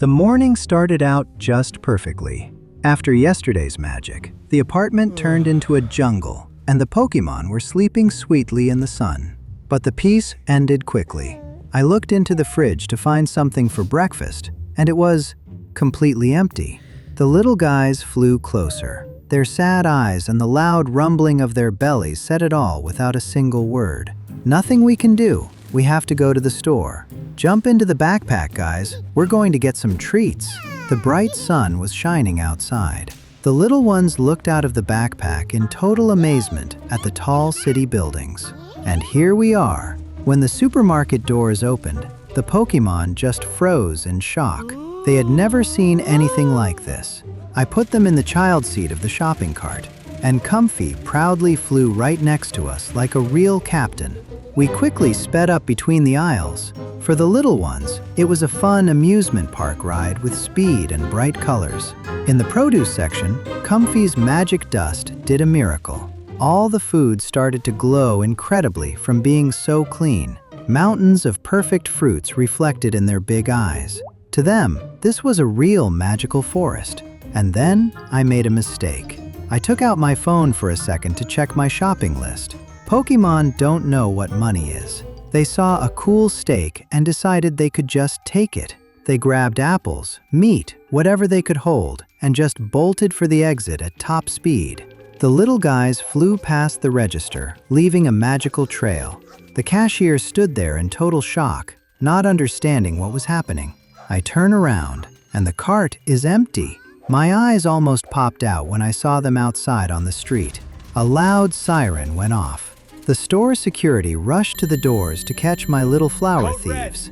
The morning started out just perfectly. After yesterday's magic, the apartment turned into a jungle, and the Pokemon were sleeping sweetly in the sun. But the peace ended quickly. I looked into the fridge to find something for breakfast, and it was completely empty. The little guys flew closer. Their sad eyes and the loud rumbling of their bellies said it all without a single word. Nothing we can do. We have to go to the store. Jump into the backpack, guys. We're going to get some treats. The bright sun was shining outside. The little ones looked out of the backpack in total amazement at the tall city buildings. And here we are. When the supermarket doors opened, the Pokemon just froze in shock. They had never seen anything like this. I put them in the child seat of the shopping cart, and Comfey proudly flew right next to us like a real captain. We quickly sped up between the aisles. For the little ones, it was a fun amusement park ride with speed and bright colors. In the produce section, Comfey's magic dust did a miracle. All the food started to glow incredibly from being so clean. Mountains of perfect fruits reflected in their big eyes. To them, this was a real magical forest. And then I made a mistake. I took out my phone for a second to check my shopping list. Pokemon don't know what money is. They saw a cool steak and decided they could just take it. They grabbed apples, meat, whatever they could hold, and just bolted for the exit at top speed. The little guys flew past the register, leaving a magical trail. The cashier stood there in total shock, not understanding what was happening. I turn around, and the cart is empty. My eyes almost popped out when I saw them outside on the street. A loud siren went off. The store security rushed to the doors to catch my little flower thieves.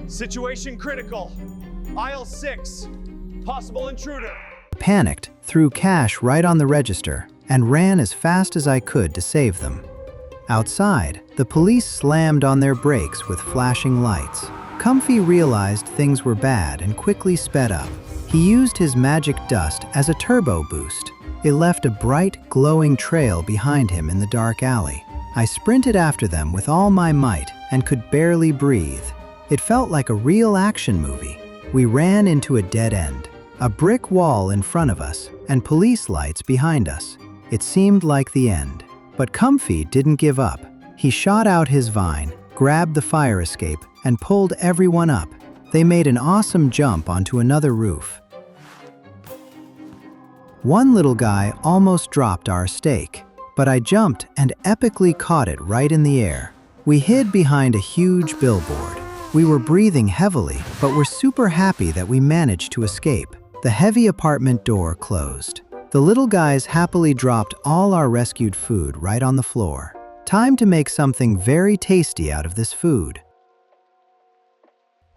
Situation critical. Aisle 6. Possible intruder. Panicked, threw cash right on the register, and ran as fast as I could to save them. Outside, the police slammed on their brakes with flashing lights. Comfey realized things were bad and quickly sped up. He used his magic dust as a turbo boost. It left a bright, glowing trail behind him in the dark alley. I sprinted after them with all my might and could barely breathe. It felt like a real action movie. We ran into a dead end, a brick wall in front of us, and police lights behind us. It seemed like the end. But Comfey didn't give up. He shot out his vine, grabbed the fire escape, and pulled everyone up. They made an awesome jump onto another roof. One little guy almost dropped our steak, but I jumped and epically caught it right in the air. We hid behind a huge billboard. We were breathing heavily, but were super happy that we managed to escape. The heavy apartment door closed. The little guys happily dropped all our rescued food right on the floor. Time to make something very tasty out of this food.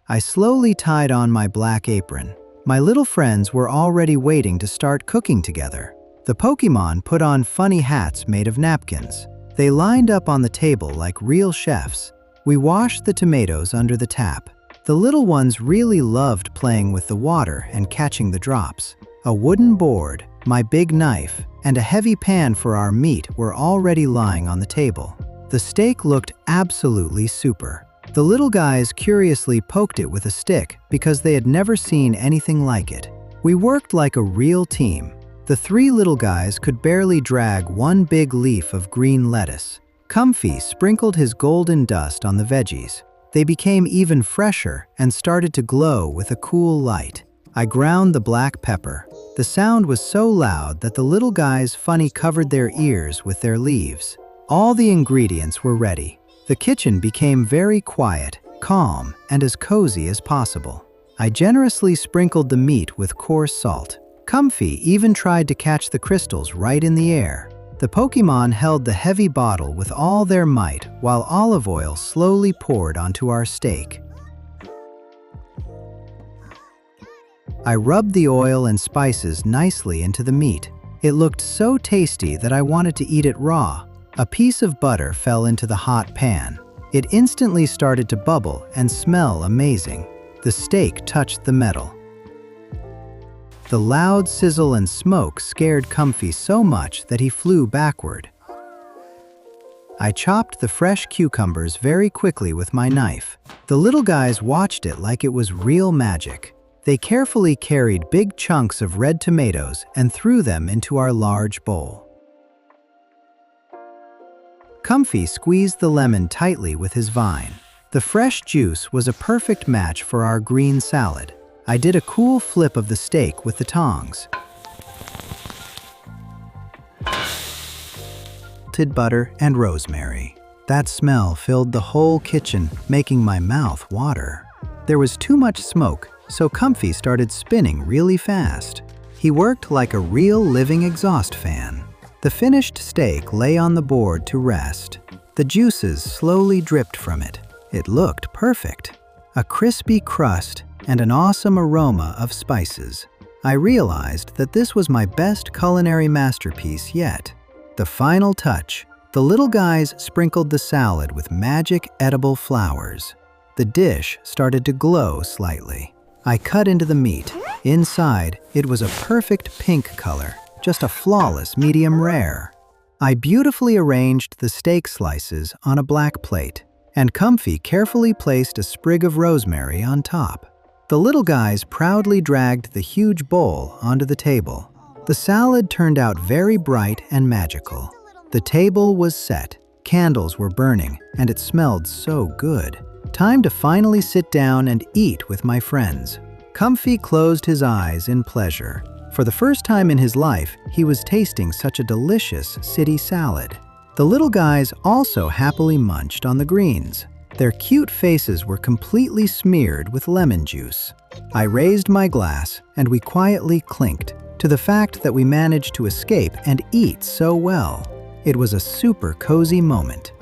I slowly tied on my black apron. My little friends were already waiting to start cooking together. The Pokemon put on funny hats made of napkins. They lined up on the table like real chefs. We washed the tomatoes under the tap. The little ones really loved playing with the water and catching the drops. A wooden board, my big knife, and a heavy pan for our meat were already lying on the table. The steak looked absolutely super. The little guys curiously poked it with a stick because they had never seen anything like it. We worked like a real team. The three little guys could barely drag one big leaf of green lettuce. Comfey sprinkled his golden dust on the veggies. They became even fresher and started to glow with a cool light. I ground the black pepper. The sound was so loud that the little guys funny covered their ears with their leaves. All the ingredients were ready. The kitchen became very quiet, calm, and as cozy as possible. I generously sprinkled the meat with coarse salt. Comfey even tried to catch the crystals right in the air. The Pokemon held the heavy bottle with all their might while olive oil slowly poured onto our steak. I rubbed the oil and spices nicely into the meat. It looked so tasty that I wanted to eat it raw. A piece of butter fell into the hot pan. It instantly started to bubble and smell amazing. The steak touched the metal. The loud sizzle and smoke scared Comfey so much that he flew backward. I chopped the fresh cucumbers very quickly with my knife. The little guys watched it like it was real magic. They carefully carried big chunks of red tomatoes and threw them into our large bowl. Comfey squeezed the lemon tightly with his vine. The fresh juice was a perfect match for our green salad. I did a cool flip of the steak with the tongs. Melted butter and rosemary. That smell filled the whole kitchen, making my mouth water. There was too much smoke, so Comfey started spinning really fast. He worked like a real living exhaust fan. The finished steak lay on the board to rest. The juices slowly dripped from it. It looked perfect. A crispy crust and an awesome aroma of spices. I realized that this was my best culinary masterpiece yet. The final touch. The little guys sprinkled the salad with magic edible flowers. The dish started to glow slightly. I cut into the meat. Inside, it was a perfect pink color, just a flawless medium rare. I beautifully arranged the steak slices on a black plate, and Comfey carefully placed a sprig of rosemary on top. The little guys proudly dragged the huge bowl onto the table. The salad turned out very bright and magical. The table was set, candles were burning, and it smelled so good. Time to finally sit down and eat with my friends. Comfey closed his eyes in pleasure. For the first time in his life, he was tasting such a delicious city salad. The little guys also happily munched on the greens. Their cute faces were completely smeared with lemon juice. I raised my glass, and we quietly clinked to the fact that we managed to escape and eat so well. It was a super cozy moment.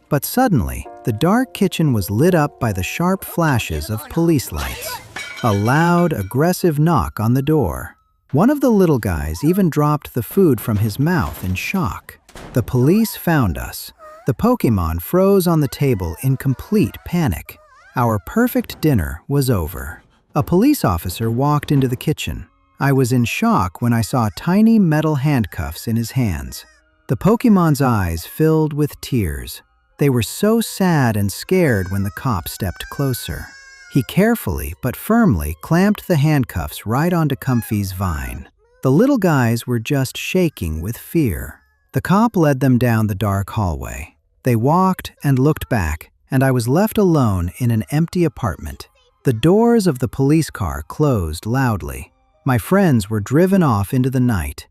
But suddenly, the dark kitchen was lit up by the sharp flashes of police lights. A loud, aggressive knock on the door. One of the little guys even dropped the food from his mouth in shock. The police found us. The Pokemon froze on the table in complete panic. Our perfect dinner was over. A police officer walked into the kitchen. I was in shock when I saw tiny metal handcuffs in his hands. The Pokemon's eyes filled with tears. They were so sad and scared when the cop stepped closer. He carefully but firmly clamped the handcuffs right onto Comfey's vine. The little guys were just shaking with fear. The cop led them down the dark hallway. They walked and looked back, and I was left alone in an empty apartment. The doors of the police car closed loudly. My friends were driven off into the night.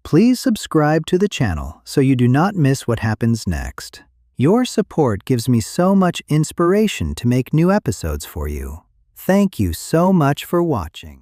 Please subscribe to the channel so you do not miss what happens next. Your support gives me so much inspiration to make new episodes for you. Thank you so much for watching.